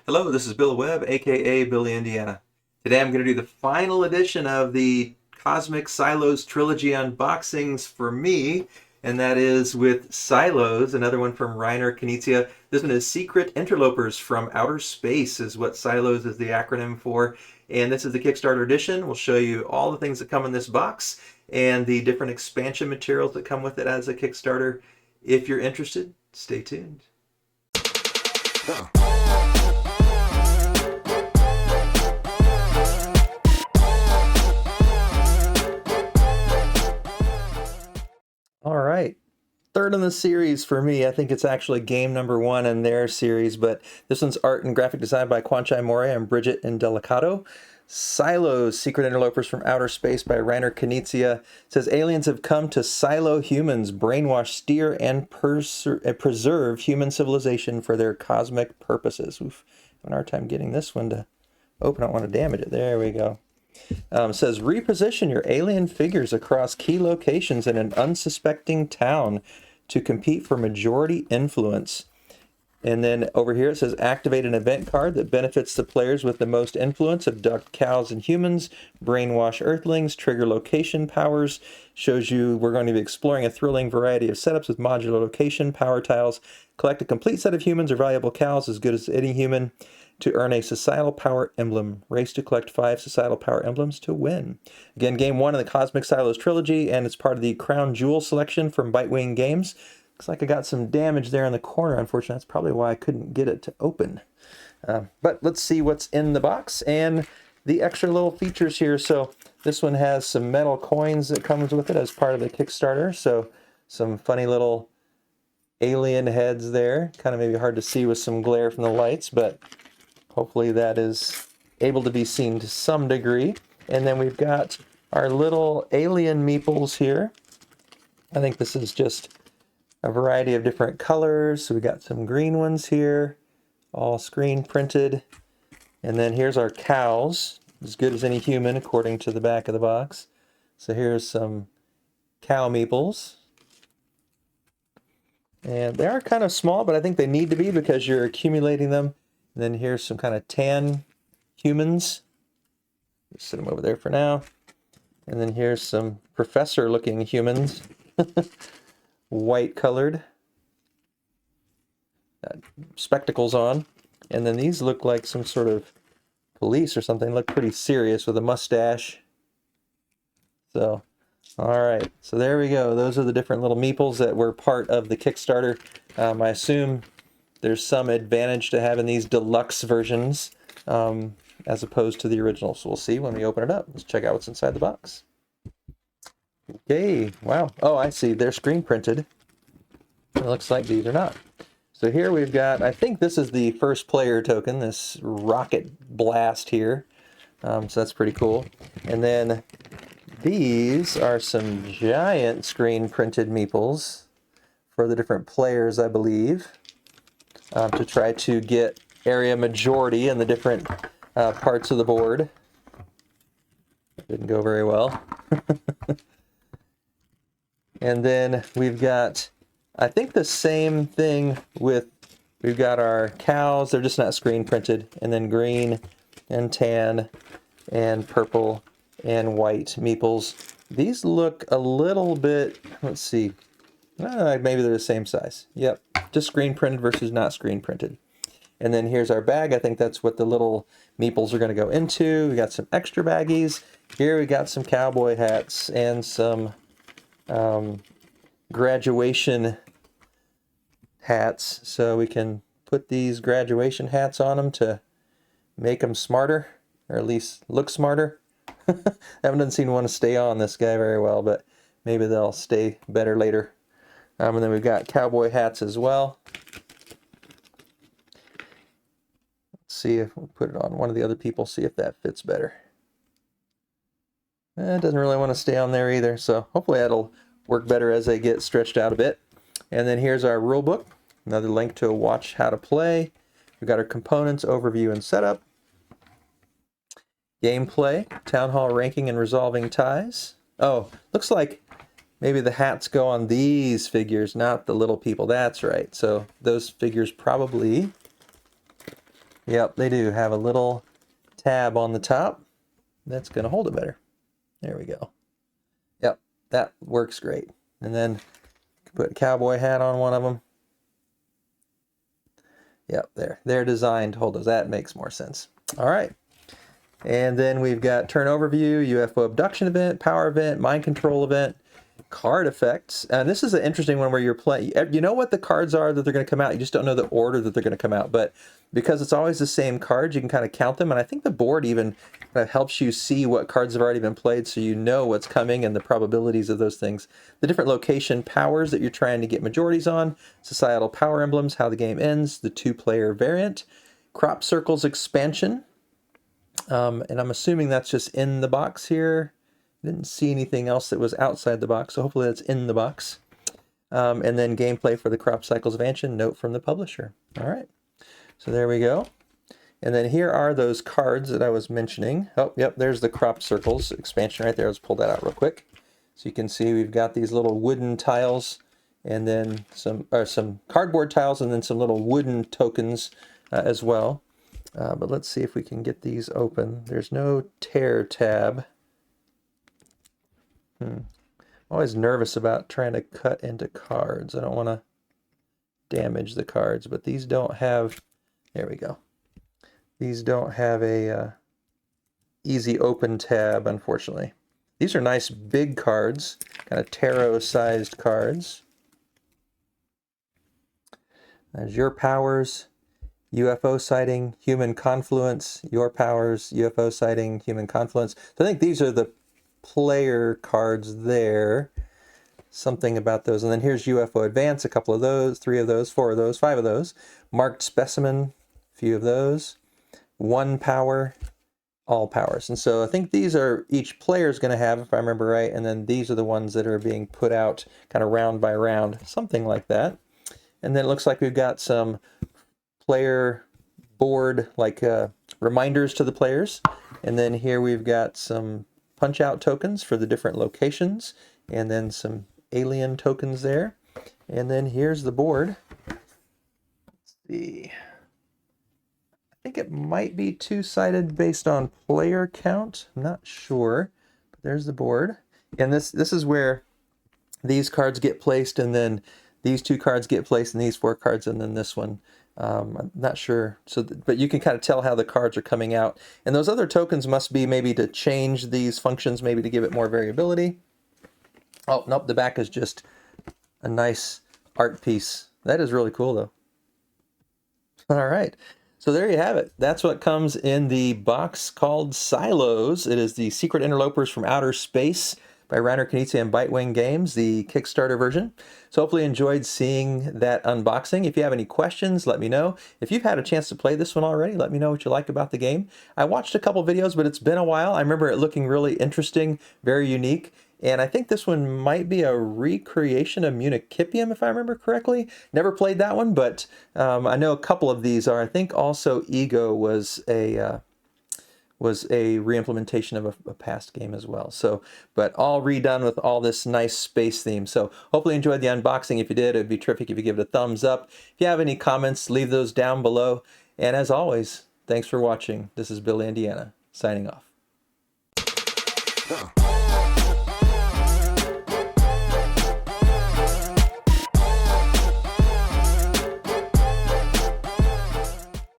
Hello, this is Bill Webb, aka BillyIndiana. Today I'm going to do the final edition of the Cosmic Silos Trilogy unboxings for me, and that is with Silos, another one from Reiner Knizia. This one is Secret Interlopers from Outer Space is what Silos is the acronym for, and this is the Kickstarter edition. We'll show you all the things that come in this box and the different expansion materials that come with it as a Kickstarter. If you're interested, stay tuned. All right, third in the series for me. I think it's actually game number one in their series, but this one's art and graphic design by Kwanchai Moria and Bridget Indelicato. Silos, Secret Interlopers from Outer Space by Reiner Knizia. It says, aliens have come to silo humans, brainwash, steer, and preserve human civilization for their cosmic purposes. Oof, having a hard time getting this one to open. I don't want to damage it. There we go. Says, reposition your alien figures across key locations in an unsuspecting town to compete for majority influence. And then over here it says, activate an event card that benefits the players with the most influence: abduct cows and humans, brainwash earthlings, trigger location powers. Shows you we're going to be exploring a thrilling variety of setups with modular location power tiles. Collect a complete set of humans or valuable cows as good as any human to earn a societal power emblem. Race to collect 5 societal power emblems to win. Again, game one in the Cosmic Silos trilogy, and it's part of the Crown Jewel selection from Bitewing Games. Looks like I got some damage there in the corner. Unfortunately, that's probably why I couldn't get it to open. But let's see what's in the box and the extra little features here. So this one has some metal coins that comes with it as part of the Kickstarter. So some funny little alien heads there. Kind of maybe hard to see with some glare from the lights, but hopefully that is able to be seen to some degree. And then we've got our little alien meeples here. I think this is just a variety of different colors. So we got some green ones here, all screen printed. And then here's our cows, as good as any human according to the back of the box. So here's some cow meeples. And they are kind of small, but I think they need to be because you're accumulating them. And then here's some kind of tan humans. Just set them over there for now. And then here's some professor looking humans. White colored. Spectacles on. And then these look like some sort of police or something. Look pretty serious with a mustache. So, all right. So there we go. Those are the different little meeples that were part of the Kickstarter. I assume there's some advantage to having these deluxe versions as opposed to the original. So we'll see when we open it up. Let's check out what's inside the box. Okay, wow. Oh, I see. They're screen printed. It looks like these are not. So here we've got, I think this is the first player token, this rocket blast here. So that's pretty cool. And then these are some giant screen printed meeples for the different players, I believe, to try to get area majority in the different parts of the board. Didn't go very well. And then we've got, I think, the same thing with, we've got our cows. They're just not screen printed. And then green and tan and purple and white meeples. These look a little bit, let's see, maybe they're the same size. Yep, just screen printed versus not screen printed. And then here's our bag. I think that's what the little meeples are going to go into. We got some extra baggies. Here we got some cowboy hats and some graduation hats. So we can put these graduation hats on them to make them smarter, or at least look smarter. Haven't seen one to stay on this guy very well, but maybe they'll stay better later. And then we've got cowboy hats as well. Let's see if we'll put it on one of the other people, see if that fits better. It doesn't really want to stay on there either, so hopefully that'll work better as they get stretched out a bit. And then here's our rule book, another link to watch how to play. We've got our components, overview, and setup. Gameplay, town hall ranking and resolving ties. Oh, looks like maybe the hats go on these figures, not the little people. That's right. So those figures probably Yep, they do have a little tab on the top that's going to hold it better. There we go. Yep, that works great. And then put a cowboy hat on one of them. Yep, there. They're designed to hold those. That makes more sense. All right. And then we've got turn overview, UFO abduction event, power event, mind control event, card effects. And this is an interesting one where you're playing. You know what the cards are that they're going to come out. You just don't know the order that they're going to come out. But because it's always the same cards, you can kind of count them. And I think the board even kind of helps you see what cards have already been played, so you know what's coming and the probabilities of those things. The different location powers that you're trying to get majorities on, societal power emblems, how the game ends, the 2-player variant, crop circles expansion. And I'm assuming that's just in the box here. Didn't see anything else that was outside the box, so hopefully that's in the box. And then gameplay for the crop cycles expansion, note from the publisher. All right, so there we go. And then here are those cards that I was mentioning. Oh, yep, there's the crop circles expansion right there. Let's pull that out real quick. So you can see we've got these little wooden tiles, and then some cardboard tiles, and then some little wooden tokens as well. But let's see if we can get these open. There's no tear tab. I'm always nervous about trying to cut into cards. I don't want to damage the cards, but these don't have, there we go. These don't have a easy open tab, unfortunately. These are nice big cards, kind of tarot-sized cards. There's your powers, UFO sighting, human confluence, your powers, UFO sighting, human confluence. So I think these are the player cards there. Something about those. And then here's UFO advance, a couple of those, 3 of those, 4 of those, 5 of those. Marked specimen, a few of those. 1 power, all powers. And so I think these are each player is going to have, if I remember right, and then these are the ones that are being put out kind of round by round, something like that. And then it looks like we've got some player board, like reminders to the players. And then here we've got some punch out tokens for the different locations, and then some alien tokens there. And then here's the board. Let's see. I think it might be 2-sided based on player count. I'm not sure. But there's the board. And this is where these cards get placed, and then these 2 cards get placed, and these 4 cards, and then this one. I'm not sure. So, but you can kind of tell how the cards are coming out. And those other tokens must be maybe to change these functions, maybe to give it more variability. Oh, nope, the back is just a nice art piece. That is really cool, though. All right. So there you have it. That's what comes in the box called SILOS. It is the Secret Interlopers from Outer Space by Reiner Knizia and Bitewing Games, the Kickstarter version. So hopefully you enjoyed seeing that unboxing. If you have any questions, let me know. If you've had a chance to play this one already, let me know what you like about the game. I watched a couple videos, but it's been a while. I remember it looking really interesting, very unique. And I think this one might be a recreation of Municipium, if I remember correctly. Never played that one, but I know a couple of these are. I think also Ego was a re-implementation of a past game as well. So, but all redone with all this nice space theme. So hopefully you enjoyed the unboxing. If you did, it'd be terrific if you give it a thumbs up. If you have any comments, leave those down below. And as always, thanks for watching. This is BillyIndiana signing off.